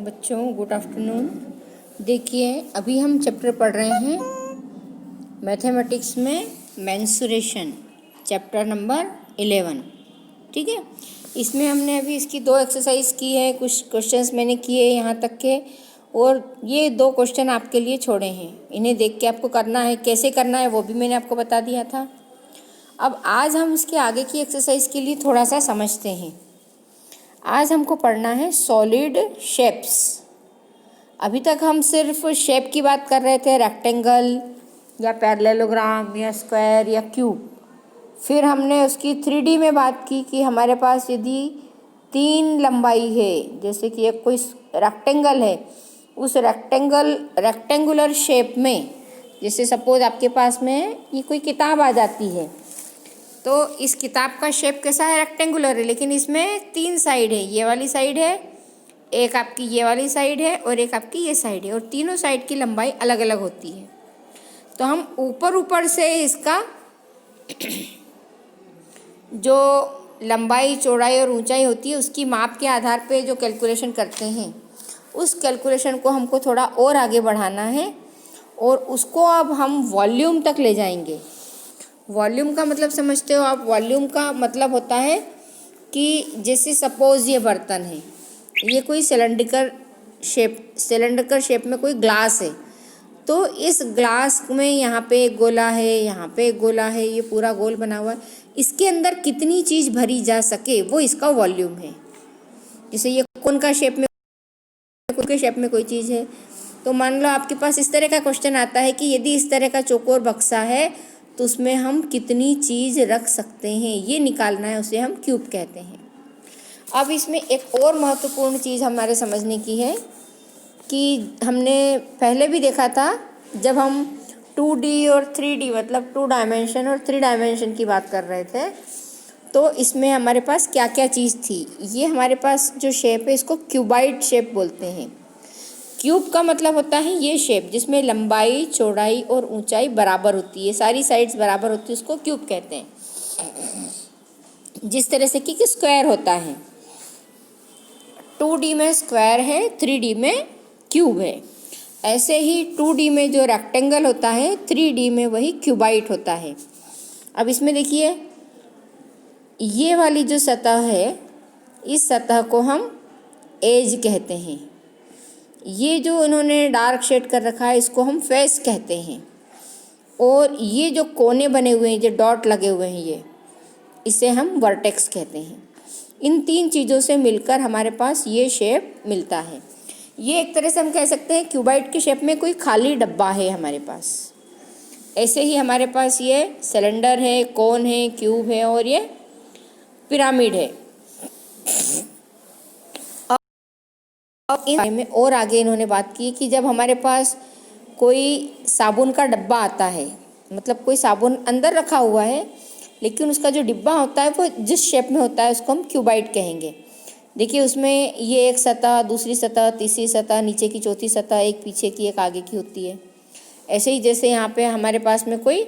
बच्चों good afternoon. देखिए अभी हम चैप्टर पढ़ रहे हैं मैथमेटिक्स में मेंसुरेशन, चैप्टर नंबर 11। ठीक है, इसमें हमने अभी इसकी 2 एक्सरसाइज की है, कुछ क्वेश्चंस मैंने किए यहाँ तक के, और ये 2 क्वेश्चन आपके लिए छोड़े हैं। इन्हें देख के आपको करना है, कैसे करना है वो भी मैंने आपको बता दिया था। अब आज हम इसके आगे की एक्सरसाइज के लिए थोड़ा सा समझते हैं। आज हमको पढ़ना है सॉलिड शेप्स। अभी तक हम सिर्फ शेप की बात कर रहे थे, रेक्टेंगल या पैरेललोग्राम या स्क्वायर या क्यूब। फिर हमने उसकी 3D में बात की कि हमारे पास यदि 3 लंबाई है, जैसे कि एक कोई रेक्टेंगल है, उस रेक्टेंगुलर शेप में, जैसे सपोज आपके पास में ये कोई किताब आ जाती है, तो इस किताब का शेप कैसा है, रेक्टेंगुलर है, लेकिन इसमें 3 साइड है। ये वाली साइड है, एक आपकी ये वाली साइड है और एक आपकी ये साइड है, और तीनों साइड की लंबाई अलग अलग होती है। तो हम ऊपर से इसका जो लंबाई, चौड़ाई और ऊंचाई होती है उसकी माप के आधार पे जो कैलकुलेशन करते हैं, उस कैलकुलेशन को हमको थोड़ा और आगे बढ़ाना है और उसको अब हम वॉल्यूम तक ले जाएंगे। वॉल्यूम का मतलब समझते हो आप? वॉल्यूम का मतलब होता है कि जैसे सपोज ये बर्तन है, ये कोई सिलेंड्रिकल शेप में कोई ग्लास है, तो इस ग्लास में यहाँ पे एक गोला है, यहाँ पे एक गोला है, ये पूरा गोल बना हुआ है। इसके अंदर कितनी चीज़ भरी जा सके वो इसका वॉल्यूम है। जैसे ये कोन के शेप में कोई चीज़ है, तो मान लो आपके पास इस तरह का क्वेश्चन आता है कि यदि इस तरह का चौकोर बक्सा है तो उसमें हम कितनी चीज़ रख सकते हैं, ये निकालना है, उसे हम क्यूब कहते हैं। अब इसमें एक और महत्वपूर्ण चीज़ हमारे समझने की है कि हमने पहले भी देखा था जब हम 2D और 3D मतलब 2 डायमेंशन और 3 डायमेंशन की बात कर रहे थे, तो इसमें हमारे पास क्या क्या चीज़ थी। ये हमारे पास जो शेप है इसको क्यूबाइड शेप बोलते हैं। क्यूब का मतलब होता है ये शेप जिसमें लंबाई, चौड़ाई और ऊंचाई बराबर होती है, सारी साइड्स बराबर होती है, उसको क्यूब कहते हैं। जिस तरह से कि स्क्वायर होता है, 2D में स्क्वायर है, 3D में क्यूब है। ऐसे ही 2D में जो रेक्टेंगल होता है, 3D में वही क्यूबाइड होता है। अब इसमें देखिए, ये वाली जो सतह है, इस सतह को हम एज कहते हैं। ये जो इन्होंने डार्क शेड कर रखा है इसको हम फेस कहते हैं। और ये जो कोने बने हुए हैं, जो डॉट लगे हुए हैं, इसे हम वर्टेक्स कहते हैं। इन 3 चीज़ों से मिलकर हमारे पास ये शेप मिलता है। ये एक तरह से हम कह सकते हैं क्यूबाइड के शेप में कोई खाली डब्बा है हमारे पास। ऐसे ही हमारे पास ये सिलेंडर है, कोन है, क्यूब है और ये पिरामिड है। और इन में और आगे इन्होंने बात की कि जब हमारे पास कोई साबुन का डब्बा आता है, मतलब कोई साबुन अंदर रखा हुआ है, लेकिन उसका जो डिब्बा होता है वो जिस शेप में होता है उसको हम क्यूबाइड कहेंगे। देखिए उसमें ये एक सतह, दूसरी सतह, तीसरी सतह, नीचे की चौथी सतह, एक पीछे की एक आगे की होती है। ऐसे ही जैसे यहाँ पे हमारे पास में कोई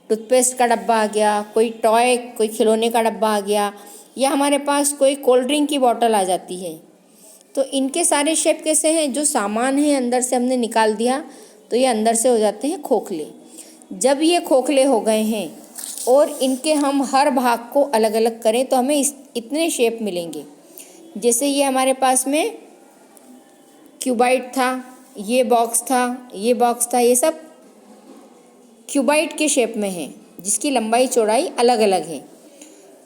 टूथपेस्ट का डब्बा आ गया, कोई टॉय, कोई खिलौने का डब्बा आ गया, या हमारे पास कोई कोल्ड ड्रिंक की बॉटल आ जाती है, तो इनके सारे शेप कैसे हैं? जो सामान है अंदर से हमने निकाल दिया तो ये अंदर से हो जाते हैं खोखले। जब ये खोखले हो गए हैं और इनके हम हर भाग को अलग अलग करें तो हमें इतने शेप मिलेंगे। जैसे ये हमारे पास में क्यूबाइड था, ये बॉक्स था, ये बॉक्स था, ये सब क्यूबाइड के शेप में है जिसकी लंबाई चौड़ाई अलग अलग है।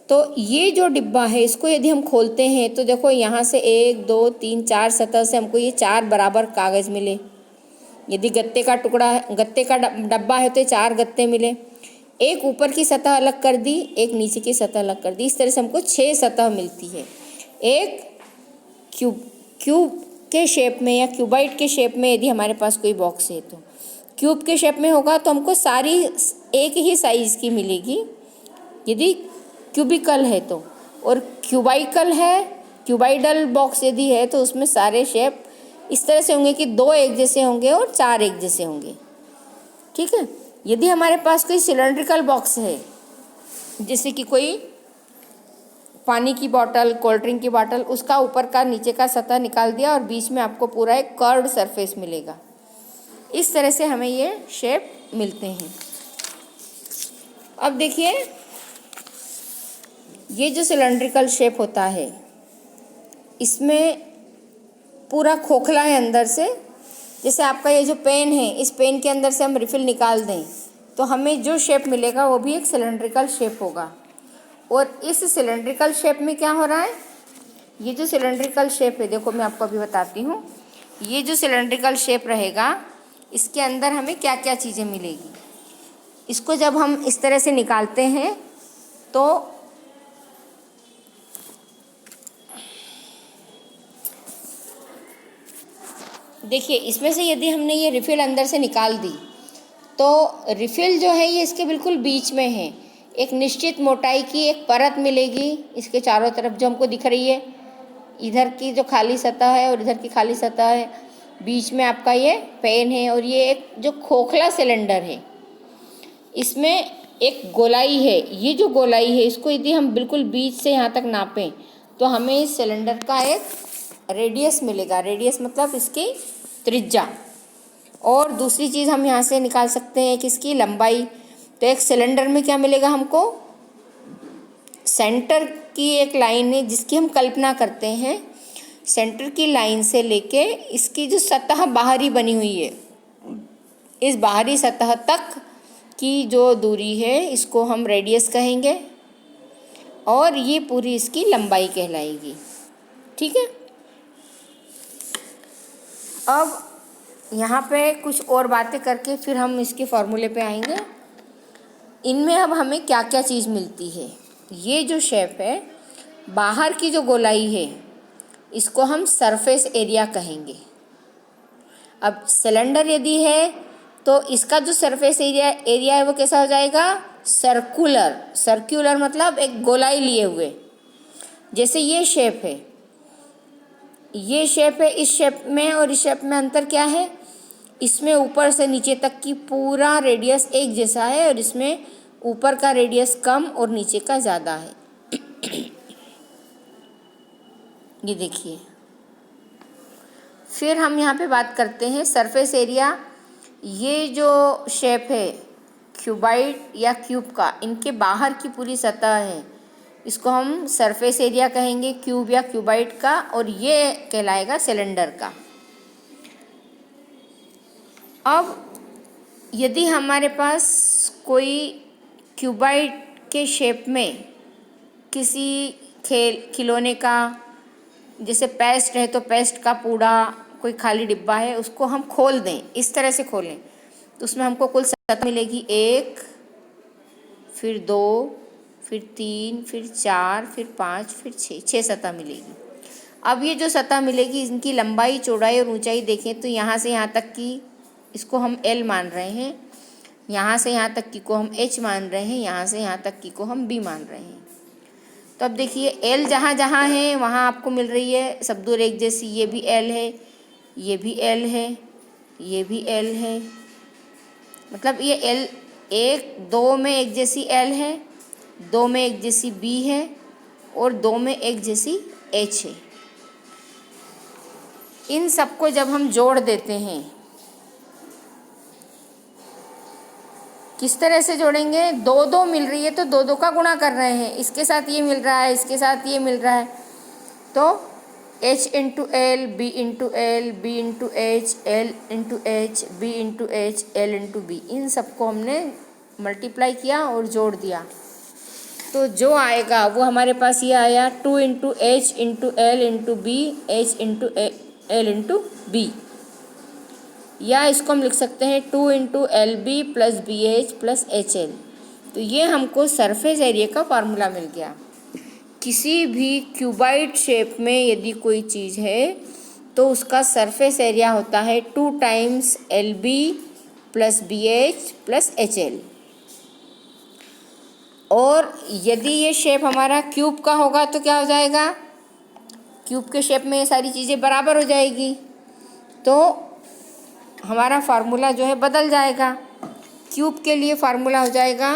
तो ये जो डिब्बा है इसको यदि हम खोलते हैं तो देखो यहाँ से 1 2 3 4 सतह से हमको ये 4 बराबर कागज़ मिले। यदि गत्ते का डब्बा है तो 4 गत्ते मिले। एक ऊपर की सतह अलग कर दी, एक नीचे की सतह अलग कर दी, इस तरह से हमको 6 सतह मिलती है। एक क्यूब के शेप में या क्यूबाइड के शेप में यदि हमारे पास कोई बॉक्स है, तो क्यूब के शेप में होगा तो हमको सारी एक ही साइज़ की मिलेगी यदि क्यूबिकल है तो, और क्यूबाइडल बॉक्स यदि है तो उसमें सारे शेप इस तरह से होंगे कि 2 एक जैसे होंगे और 4 एक जैसे होंगे। ठीक है। यदि हमारे पास कोई सिलेंड्रिकल बॉक्स है, जैसे कि कोई पानी की बॉटल, कोल्ड ड्रिंक की बॉटल, उसका ऊपर का नीचे का सतह निकाल दिया और बीच में आपको पूरा एक कर्व्ड सरफेस मिलेगा। इस तरह से हमें ये शेप मिलते हैं। अब देखिए, ये जो सिलेंड्रिकल शेप होता है, इसमें पूरा खोखला है अंदर से। जैसे आपका ये जो पेन है, इस पेन के अंदर से हम रिफिल निकाल दें तो हमें जो शेप मिलेगा वो भी एक सिलेंड्रिकल शेप होगा। और इस सिलेंड्रिकल शेप में क्या हो रहा है, ये जो सिलेंड्रिकल शेप है, देखो मैं आपको अभी बताती हूँ। ये जो सिलेंड्रिकल शेप रहेगा, इसके अंदर हमें क्या क्या चीज़ें मिलेगी। इसको जब हम इस तरह से निकालते हैं तो देखिए, इसमें से यदि हमने ये रिफिल अंदर से निकाल दी तो रिफिल जो है ये इसके बिल्कुल बीच में है। एक निश्चित मोटाई की एक परत मिलेगी इसके चारों तरफ जो हमको दिख रही है। इधर की जो खाली सतह है और इधर की खाली सतह है, बीच में आपका ये पेन है और ये एक जो खोखला सिलेंडर है, इसमें एक गोलाई है। ये जो गोलाई है, इसको यदि हम बिल्कुल बीच से यहाँ तक नापें तो हमें इस सिलेंडर का एक रेडियस मिलेगा। रेडियस मतलब इसकी त्रिज्या। और दूसरी चीज़ हम यहाँ से निकाल सकते हैं कि इसकी लंबाई। तो एक सिलेंडर में क्या मिलेगा हमको, सेंटर की एक लाइन है जिसकी हम कल्पना करते हैं। सेंटर की लाइन से लेके इसकी जो सतह बाहरी बनी हुई है, इस बाहरी सतह तक की जो दूरी है इसको हम रेडियस कहेंगे और ये पूरी इसकी लंबाई कहलाएगी। ठीक है। अब यहाँ पे कुछ और बातें करके फिर हम इसके फॉर्मूले पे आएंगे। इनमें अब हमें क्या क्या चीज़ मिलती है। ये जो शेप है, बाहर की जो गोलाई है, इसको हम सरफेस एरिया कहेंगे। अब सिलेंडर यदि है तो इसका जो सरफेस एरिया है वो कैसा हो जाएगा, सर्कुलर। सर्कुलर मतलब एक गोलाई लिए हुए। जैसे ये शेप है, ये शेप है, इस शेप में और इस शेप में अंतर क्या है, इसमें ऊपर से नीचे तक की पूरा रेडियस एक जैसा है और इसमें ऊपर का रेडियस कम और नीचे का ज़्यादा है। ये देखिए। फिर हम यहाँ पे बात करते हैं सरफेस एरिया। ये जो शेप है क्यूबाइड या क्यूब का, इनके बाहर की पूरी सतह है, इसको हम सरफेस एरिया कहेंगे, क्यूब या क्यूबाइड का, और ये कहलाएगा सिलेंडर का। अब यदि हमारे पास कोई क्यूबाइड के शेप में किसी खिलौने का, जैसे पेस्ट है तो पेस्ट का पूड़ा, कोई खाली डिब्बा है, उसको हम खोल दें, इस तरह से खोलें तो उसमें हमको कुल सतह मिलेगी, 1, फिर 2, फिर 3, फिर 4, फिर 5, फिर 6 सतह मिलेगी। अब ये जो सतह मिलेगी, इनकी लंबाई, चौड़ाई और ऊंचाई देखें तो यहाँ से यहाँ तक की इसको हम L मान रहे हैं, यहाँ से यहाँ तक की को हम H मान रहे हैं, यहाँ से यहाँ तक की को हम B मान रहे हैं। तो अब देखिए, L जहाँ जहाँ है वहाँ आपको मिल रही है सब दूर एक जैसी। ये भी L है, ये भी L है, ये भी L है। मतलब ये L 1, 2 में एक जैसी L है, 2 में एक जैसी B है और 2 में एक जैसी H है। इन सबको जब हम जोड़ देते हैं, किस तरह से जोड़ेंगे, 2 मिल रही है तो 2 का गुणा कर रहे हैं, इसके साथ ये मिल रहा है, इसके साथ ये मिल रहा है, तो H into L, B into L, B into H, L into H, B into H, L into B, इन सबको हमने मल्टीप्लाई किया और जोड़ दिया तो जो आएगा वो हमारे पास ये आया, 2 into H into L into B, H into L into B. या इसको हम लिख सकते हैं 2 into L B plus B H plus H L. तो ये हमको सरफेस एरिया का फार्मूला मिल गया। किसी भी क्यूबाइड शेप में यदि कोई चीज़ है तो उसका सरफेस एरिया होता है 2 times L B plus B H plus H L. और यदि ये शेप हमारा क्यूब का होगा तो क्या हो जाएगा, क्यूब के शेप में ये सारी चीज़ें बराबर हो जाएगी तो हमारा फार्मूला जो है बदल जाएगा। क्यूब के लिए फार्मूला हो जाएगा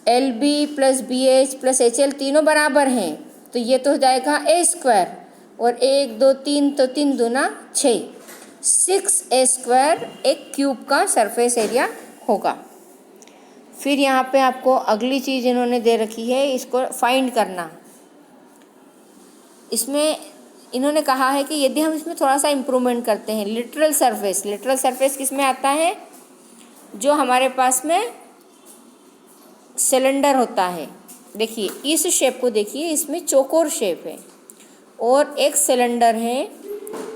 LB plus BH plus HL तीनों बराबर हैं, तो ये तो हो जाएगा A² और 1 2 3 तो 3 दूना 6, 6A² एक क्यूब का सरफेस एरिया होगा। फिर यहाँ पे आपको अगली चीज़ इन्होंने दे रखी है, इसको फाइंड करना। इसमें इन्होंने कहा है कि यदि हम इसमें थोड़ा सा इम्प्रूवमेंट करते हैं, लिटरल सरफेस किस में आता है, जो हमारे पास में सिलेंडर होता है। देखिए इस शेप को देखिए, इसमें चौकोर शेप है और एक सिलेंडर है।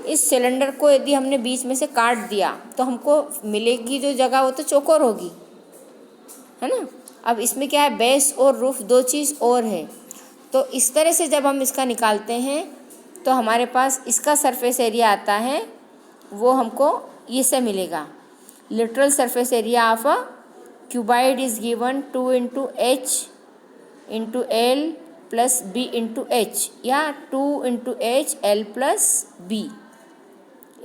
इस सिलेंडर को यदि हमने बीच में से काट दिया तो हमको मिलेगी जो जगह वो तो चौकोर होगी, है ना। अब इसमें क्या है, बेस और रूफ दो चीज़ और है। तो इस तरह से जब हम इसका निकालते हैं तो हमारे पास इसका सरफेस एरिया आता है, वो हमको ये से मिलेगा। Literal surface area of a cuboid is given 2 into H into L plus B into H या 2 into H L plus B।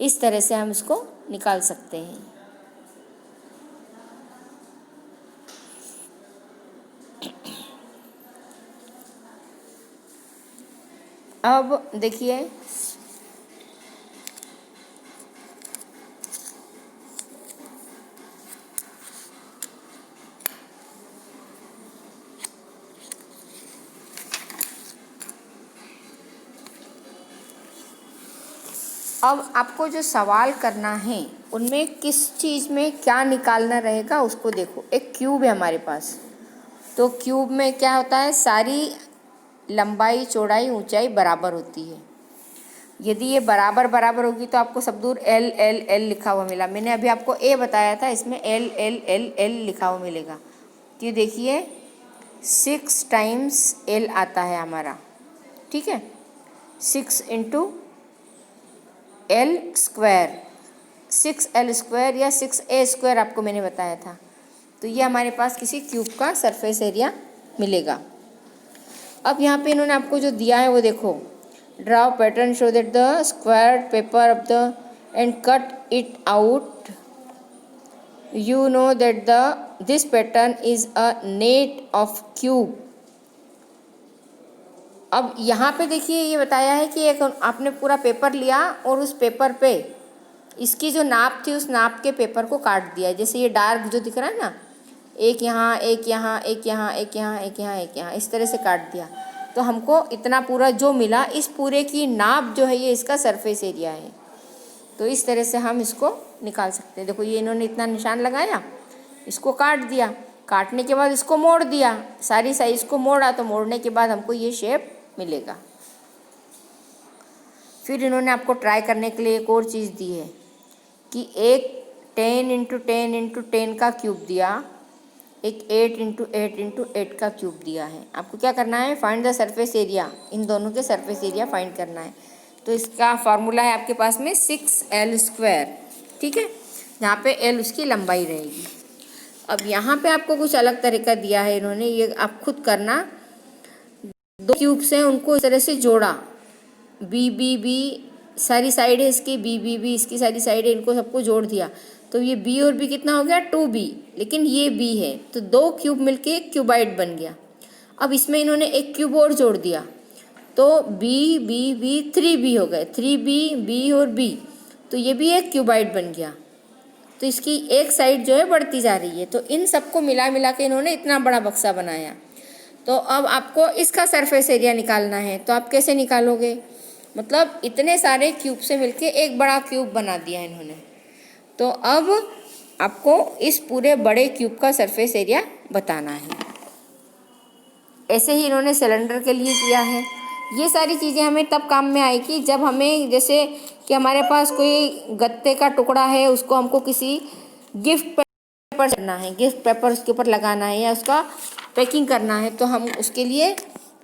इस तरह से हम इसको निकाल सकते हैं। अब देखिए अब आपको जो सवाल करना है उनमें किस चीज़ में क्या निकालना रहेगा उसको देखो। एक क्यूब है हमारे पास, तो क्यूब में क्या होता है, सारी लंबाई चौड़ाई ऊंचाई बराबर होती है। यदि ये बराबर बराबर होगी तो आपको सब दूर L L L लिखा हुआ मिला। मैंने अभी आपको A बताया था, इसमें L L L L लिखा हुआ मिलेगा। तो ये देखिए 6 टाइम्स L आता है हमारा, ठीक है, 6 इंटू L² 6L² या 6A² आपको मैंने बताया था। तो ये हमारे पास किसी क्यूब का सरफेस एरिया मिलेगा। अब यहाँ पे इन्होंने आपको जो दिया है वो देखो, draw pattern show that the square paper of the end cut it out, you know that this pattern is a net of cube. अब यहाँ पे देखिए ये बताया है कि एक आपने पूरा पेपर लिया और उस पेपर पे इसकी जो नाप थी उस नाप के पेपर को काट दिया। जैसे ये डार्क जो दिख रहा है ना, एक यहाँ एक यहाँ एक यहाँ एक यहाँ एक यहाँ एक यहाँ, इस तरह से काट दिया तो हमको इतना पूरा जो मिला, इस पूरे की नाप जो है ये इसका सरफेस एरिया है। तो इस तरह से हम इसको निकाल सकते हैं। देखो ये इन्होंने इतना निशान लगाया, इसको काट दिया, काटने के बाद इसको मोड़ दिया, सारी साइज को मोड़ा, तो मोड़ने के बाद हमको ये शेप मिलेगा। फिर इन्होंने आपको ट्राई करने के लिए एक और चीज़ दी है कि एक 10 इंटू 10 इंटू 10 का क्यूब दिया, एक 8 इंटू 8 इंटू 8 का क्यूब दिया है। आपको क्या करना है, फाइंड द सरफेस एरिया, इन दोनों के सरफेस एरिया फाइंड करना है। तो इसका फार्मूला है आपके पास में 6L², ठीक है, यहाँ पे L उसकी लंबाई रहेगी। अब यहाँ पे आपको कुछ अलग तरीका दिया है इन्होंने, ये आप खुद करना। दो क्यूब्स हैं उनको इस तरह से जोड़ा, B सारी साइड है इसकी, B इसकी सारी साइड है, इनको सबको जोड़ दिया तो ये B और B कितना हो गया, 2B, लेकिन ये B है तो दो क्यूब मिलके एक क्यूबाइड बन गया। अब इसमें इन्होंने एक क्यूब और जोड़ दिया तो B 3B हो गए, 3B और B, तो ये भी एक क्यूबाइड बन गया। तो इसकी एक साइड जो है बढ़ती जा रही है। तो इन सबको मिला मिला के इन्होंने इतना बड़ा बक्सा बनाया। तो अब आपको इसका सरफेस एरिया निकालना है, तो आप कैसे निकालोगे, मतलब इतने सारे क्यूब से मिलके एक बड़ा क्यूब बना दिया इन्होंने। तो अब आपको इस पूरे बड़े क्यूब का सरफेस एरिया बताना है। ऐसे ही इन्होंने सिलेंडर के लिए किया है। ये सारी चीज़ें हमें तब काम में आएगी जब हमें, जैसे कि हमारे पास कोई गत्ते का टुकड़ा है, उसको हमको किसी गिफ्ट पेपर करना है, गिफ्ट पेपर उसके ऊपर लगाना है या उसका पैकिंग करना है, तो हम उसके लिए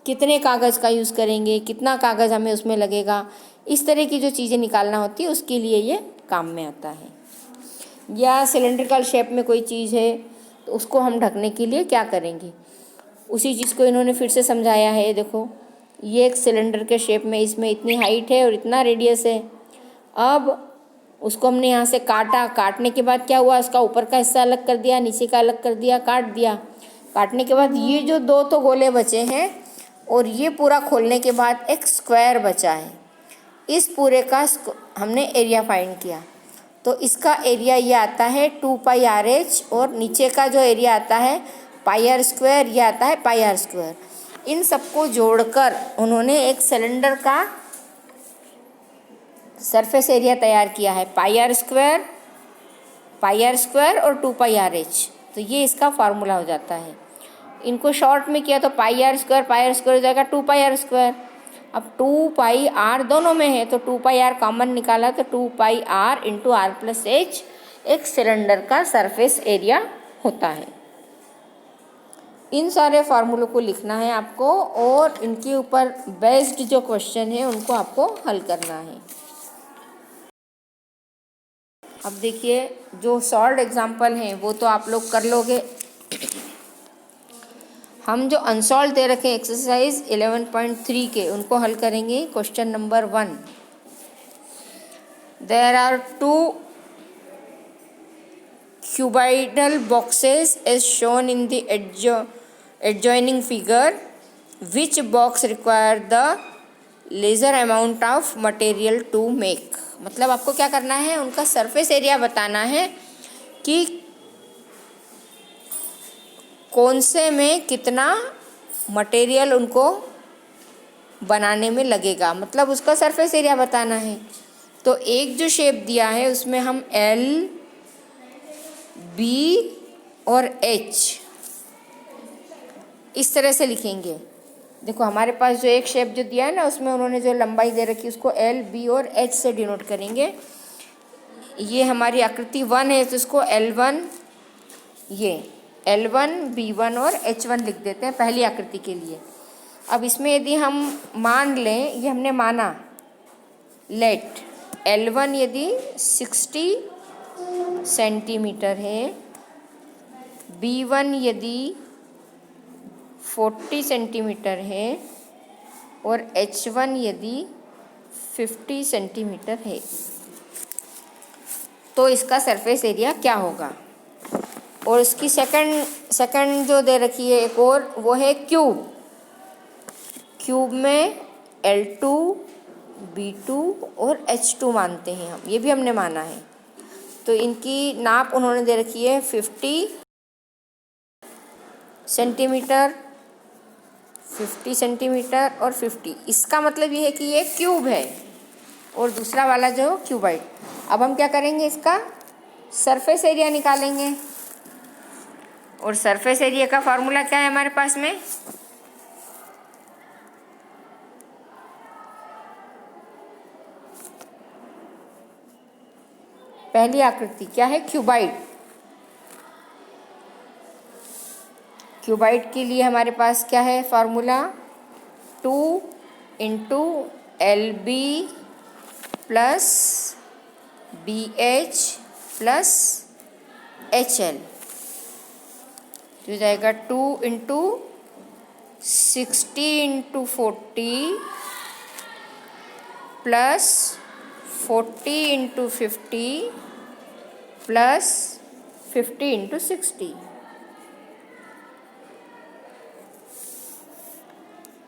कितने कागज़ का यूज़ करेंगे, कितना कागज़ हमें उसमें लगेगा, इस तरह की जो चीज़ें निकालना होती है उसके लिए ये काम में आता है। या सिलेंड्रिकल शेप में कोई चीज़ है तो उसको हम ढकने के लिए क्या करेंगे, उसी चीज़ को इन्होंने फिर से समझाया है। देखो ये एक सिलेंडर के शेप में, इसमें इतनी हाइट है और इतना रेडियस है। अब उसको हमने यहाँ से काटा, काटने के बाद क्या हुआ, उसका ऊपर का हिस्सा अलग कर दिया, नीचे का अलग कर दिया, काट दिया। काटने के बाद ये जो दो तो गोले बचे हैं और ये पूरा खोलने के बाद एक स्क्वायर बचा है। इस पूरे का हमने एरिया फाइंड किया, तो इसका एरिया ये आता है 2πRH और नीचे का जो एरिया आता है πr², ये आता है πr²। इन सबको जोड़कर उन्होंने एक सिलेंडर का सरफेस एरिया तैयार किया है, πr² और 2πRH। तो ये इसका फार्मूला हो जाता है। इनको शॉर्ट में किया तो πr² हो जाएगा 2πr²। अब 2πr दोनों में है तो 2πr कॉमन निकाला तो 2πr इंटू r+h एक सिलेंडर का सरफेस एरिया होता है। इन सारे फार्मूलों को लिखना है आपको और इनके ऊपर बेस्ड जो क्वेश्चन है उनको आपको हल करना है। अब देखिए जो सॉल्व्ड एग्जाम्पल हैं वो तो आप लोग कर लोगे। हम जो अनसॉल्व दे रखे एक्सरसाइज 11.3 के उनको हल करेंगे। Question number 1, there are 2 cuboidal boxes as shown in the adjoining figure. Which box require the lesser amount of material to make? मतलब आपको क्या करना है, उनका सरफेस एरिया बताना है कि कौन से में कितना मटेरियल उनको बनाने में लगेगा, मतलब उसका सरफेस एरिया बताना है। तो एक जो शेप दिया है उसमें हम L, B और H इस तरह से लिखेंगे। देखो हमारे पास जो एक शेप जो दिया है ना उसमें उन्होंने जो लंबाई दे रखी है उसको L, B और H से डिनोट करेंगे। ये हमारी आकृति 1 है तो इसको L1, ये L1, B1 और H1 लिख देते हैं पहली आकृति के लिए। अब इसमें यदि हम मान लें, ये हमने माना, लेट L1 यदि 60 सेंटीमीटर है, B1 यदि 40 सेंटीमीटर है और H1 यदि 50 सेंटीमीटर है, तो इसका सरफेस एरिया क्या होगा। और इसकी सेकंड जो दे रखी है एक और, वो है क्यूब। क्यूब में L2, B2 और H2 मानते हैं हम, ये भी हमने माना है। तो इनकी नाप उन्होंने दे रखी है 50 सेंटीमीटर, 50 सेंटीमीटर और 50। इसका मतलब ये है कि ये क्यूब है और दूसरा वाला जो क्यूबाइड। अब हम क्या करेंगे, इसका सरफेस एरिया निकालेंगे। और सरफेस एरिया का फॉर्मूला क्या है हमारे पास में, पहली आकृति क्या है, क्यूबाइड। क्यूबाइड के लिए हमारे पास क्या है formula, 2 into LB plus BH plus HL, तो जाएगा 2 into 60 into 40 plus 40 into 50 plus 50 into 60।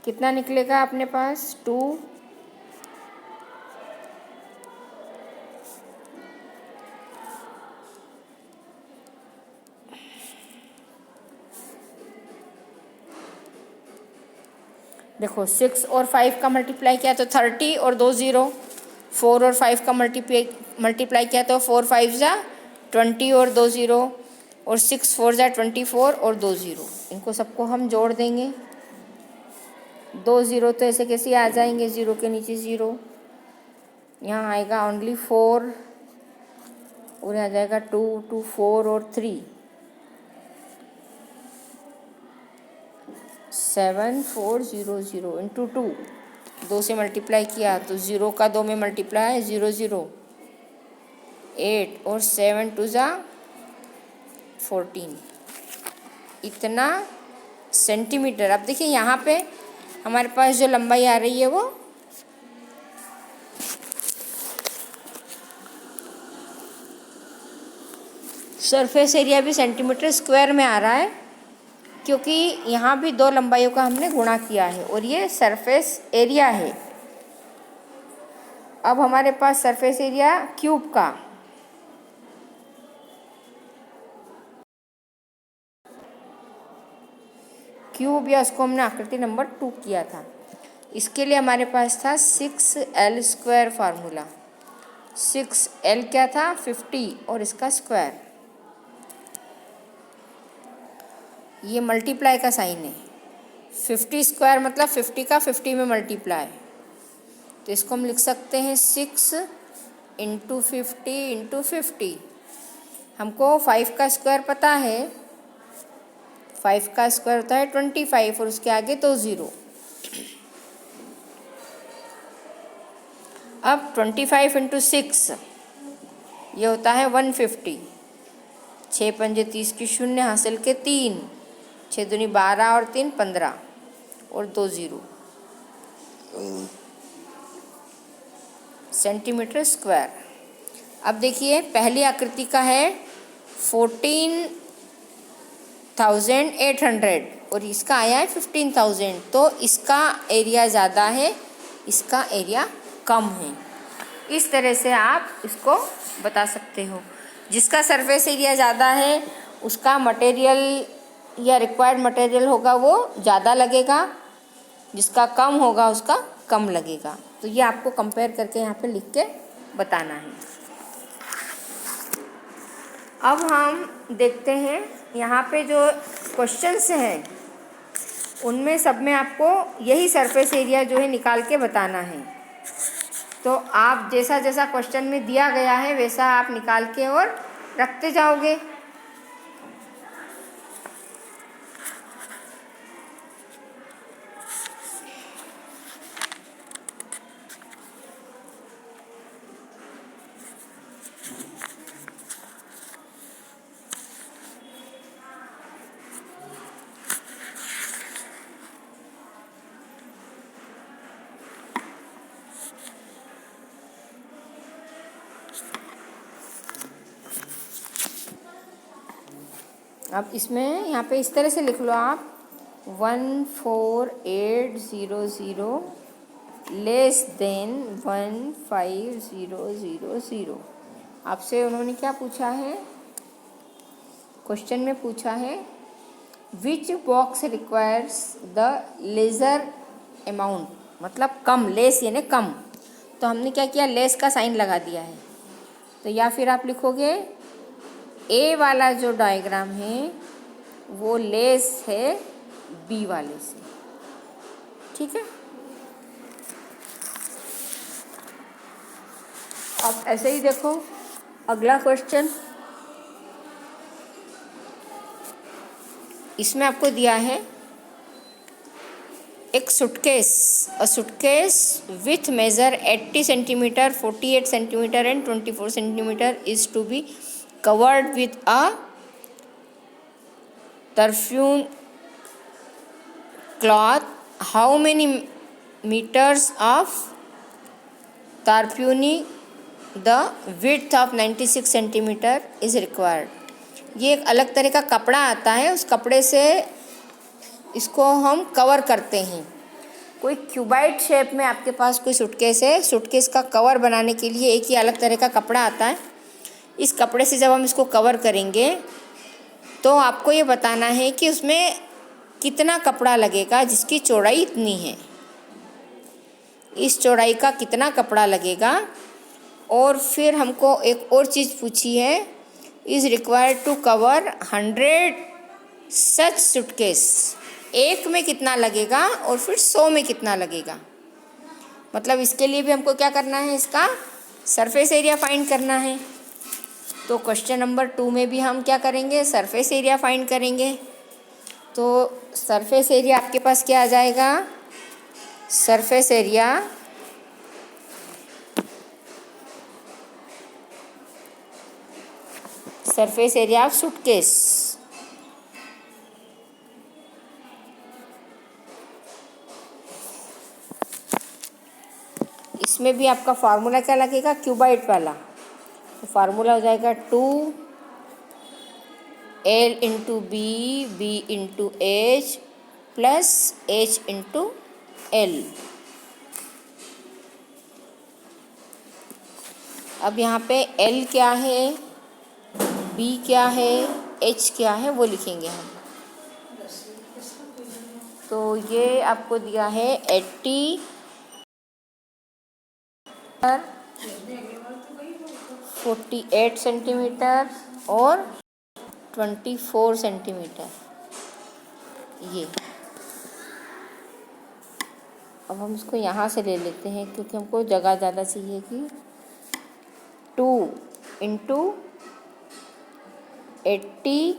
कितना निकलेगा अपने पास, 2। देखो 6 और 5 का मल्टीप्लाई किया तो 30 और 2 0, 4 और 5 का मल्टीप्लाई किया तो 4 5 जा 20 और 2 0, और 6 4 जा 24 और 2 0। इनको सबको हम जोड़ देंगे। 2 0 तो ऐसे कैसे आ जाएंगे, 0 के नीचे 0, यहाँ आएगा ओनली 4 और यहाँ जाएगा 2 2 4 और 3, 7 4 0 0 इंटू 2, 2 से मल्टीप्लाई किया तो 0 का 2 में मल्टीप्लाई है 0 0, 8 और 7 2 जा 14, इतना सेंटीमीटर। अब देखिए यहाँ पे हमारे पास जो लंबाई आ रही है वो सरफेस एरिया भी सेंटीमीटर स्क्वायर में आ रहा है, क्योंकि यहाँ भी दो लंबाइयों का हमने गुणा किया है और ये सरफेस एरिया है। अब हमारे पास सरफेस एरिया क्यूब का क्यूब या उसको हमने आकृति नंबर 2 किया था। इसके लिए हमारे पास था 6L² फार्मूला। 6L क्या था 50 और इसका स्क्वायर, ये मल्टीप्लाई का साइन है। 50 स्क्वायर मतलब 50 का 50 में मल्टीप्लाई, तो इसको हम लिख सकते हैं 6 × 50 × 50। हमको 5 का स्क्वायर पता है, 5 का स्क्वायर होता है 25 और उसके आगे 2 0। अब 25 × 6 ये होता है 150। 6 पंजे 30 की शून्य हासिल के 3, 6 दूनी 12 और 3 15 और 2 0 सेंटीमीटर स्क्वायर। अब देखिए पहली आकृति का है 14,800 और इसका आया है 15,000, तो इसका एरिया ज़्यादा है, इसका एरिया कम है। इस तरह से आप इसको बता सकते हो। जिसका सरफेस एरिया ज़्यादा है उसका मटेरियल या रिक्वायर्ड मटेरियल होगा वो ज़्यादा लगेगा, जिसका कम होगा उसका कम लगेगा। तो ये आपको कंपेयर करके यहाँ पे लिख के बताना है। अब हम देखते हैं यहाँ पे जो क्वेश्चंस हैं उनमें सब में आपको यही सरफेस एरिया जो है निकाल के बताना है। तो आप जैसा जैसा क्वेश्चन में दिया गया है वैसा आप निकाल के और रखते जाओगे। अब इसमें यहाँ पे इस तरह से लिख लो आप 14800 लेस देन 15000। आपसे उन्होंने क्या पूछा है, क्वेश्चन में पूछा है which box requires the laser amount, मतलब कम, लेस यानी कम। तो हमने क्या किया, लेस का साइन लगा दिया है। तो या फिर आप लिखोगे ए वाला जो डायग्राम है वो लेस है बी वाले से, ठीक है। अब ऐसे ही देखो अगला क्वेश्चन, इसमें आपको दिया है एक suitcase, a suitcase with measure 80 centimeter, 48 centimeter and 24 centimeter is to be covered with a tarpaulin cloth. How many meters of tarpaulin the width of 96 centimetre is required? ये एक अलग तरह का कपड़ा आता है, उस कपड़े से इसको हम कवर करते हैं। कोई क्यूबाइड शेप में आपके पास कोई सूटकेस है, सूटकेस का कवर बनाने के लिए एक ही अलग तरह का कपड़ा आता है। इस कपड़े से जब हम इसको कवर करेंगे तो आपको ये बताना है कि उसमें कितना कपड़ा लगेगा, जिसकी चौड़ाई इतनी है, इस चौड़ाई का कितना कपड़ा लगेगा। और फिर हमको एक और चीज़ पूछी है, is required to cover 100 such suitcase, एक में कितना लगेगा और फिर 100 में कितना लगेगा। मतलब इसके लिए भी हमको क्या करना है, इसका सरफेस एरिया फाइंड करना है। तो क्वेश्चन नंबर 2 में भी हम क्या करेंगे, सरफेस एरिया फाइंड करेंगे। तो सरफेस एरिया आपके पास क्या आ जाएगा, सरफेस एरिया ऑफ सूटकेस। इसमें भी आपका फार्मूला क्या लगेगा, क्यूबाइड वाला। तो फार्मूला हो जाएगा 2 L into B into H plus H into L. अब यहाँ पे L क्या है, B क्या है, H क्या है वो लिखेंगे हम। तो ये आपको दिया है 80 48 सेंटीमीटर और 24 सेंटीमीटर ये। अब हम इसको यहाँ से ले लेते हैं क्योंकि हमको जगह ज़्यादा चाहिए कि 2 into 80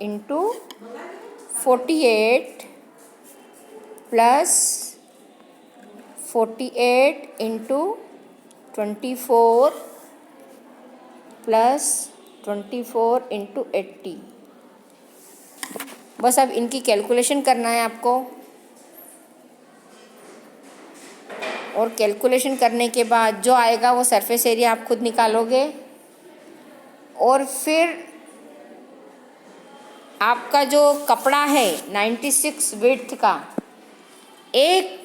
into 48 plus 48 into 24 plus 24 into 80। बस अब इनकी कैलकुलेशन करना है आपको, और कैलकुलेशन करने के बाद जो आएगा वो सरफेस एरिया आप खुद निकालोगे। और फिर आपका जो कपड़ा है 96 विड्थ का, एक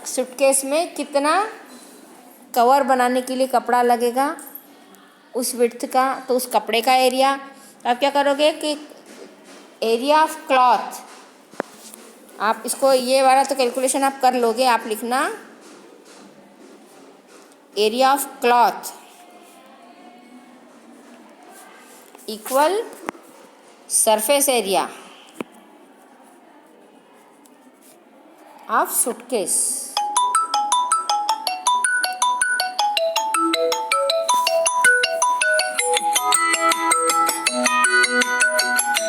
सूटकेस में कितना कवर बनाने के लिए कपड़ा लगेगा उस विड्थ का, तो उस कपड़े का एरिया। तो आप क्या करोगे कि एरिया ऑफ क्लॉथ, आप इसको ये वाला तो कैलकुलेशन आप कर लोगे, आप लिखना area of cloth equal surface area of suitcase.